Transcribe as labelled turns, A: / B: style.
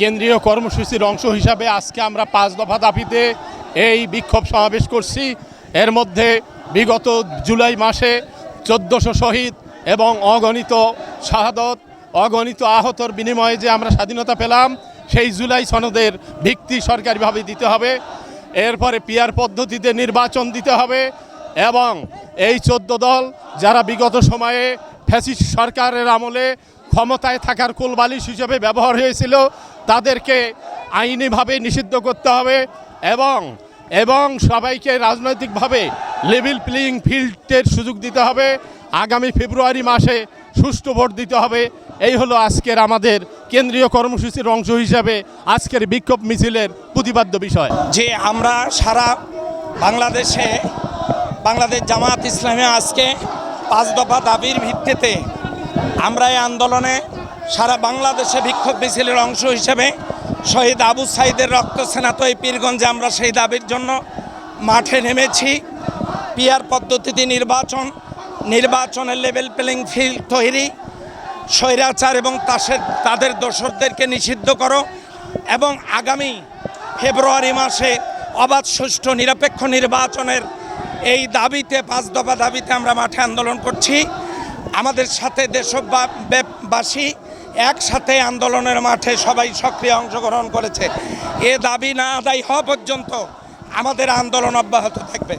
A: কেন্দ্রীয় কর্মসূচির অংশ হিসাবে আজকে আমরা 5 দফা দাবিতে এই বিক্ষোভ সমাবেশ করছি। এর মধ্যে বিগত জুলাই মাসে 1400 শহীদ এবং অগণিত শাহাদত, অগণিত আহতর বিনিময়ে যে আমরা স্বাধীনতা পেলাম, সেই জুলাই সনদের ভিত্তি সরকারিভাবে দিতে হবে। এরপরে পিআর পদ্ধতিতে নির্বাচন দিতে হবে এবং এই 14 দল যারা বিগত সময়ে ফ্যাসিস্ট সরকারের আমলে ক্ষমতায় থাকার কোলবালিশ হিসেবে ব্যবহার হয়েছিল, তাদেরকে আইনিভাবে নিষিদ্ধ করতে হবে এবং সবাইকে রাজনৈতিকভাবে লেভেল প্লেয়িং ফিল্ডের সুযোগ দিতে হবে। আগামী ফেব্রুয়ারি মাসে সুষ্ঠু ভোট দিতে হবে। এই হলো আজকের আমাদের কেন্দ্রীয় কর্মসূচির অংশ হিসাবে আজকের বিক্ষোভ মিছিলের প্রতিপাদ্য বিষয়।
B: যে আমরা সারা বাংলাদেশ জামায়াত ইসলামী আজকে 5 দফা দাবির ভিত্তিতে আমরা এই আন্দোলনে সারা বাংলাদেশে বিক্ষোভ মিছিলের অংশ হিসেবে শহীদ আবু সাইদের রক্তস্নাত এই পীরগঞ্জে আমরা সেই দাবির জন্য মাঠে নেমেছি। পিআর পদ্ধতিতে নির্বাচনের লেভেল প্লেইং ফিল্ড তৈরি, স্বৈরাচার এবং তাদের দোসরদেরকে নিষিদ্ধ করো এবং আগামী ফেব্রুয়ারি মাসে অবাধ সুষ্ঠু নিরপেক্ষ নির্বাচনের এই দাবিতে 5 দফা দাবিতে আমরা মাঠে আন্দোলন করছি। আমাদের সাথে দেশবাসী একসাথে আন্দোলনের মাঠে সবাই সক্রিয় অংশগ্রহণ করেছে। এ দাবি না আদায় হওয়া পর্যন্ত আমাদের আন্দোলন অব্যাহত থাকবে।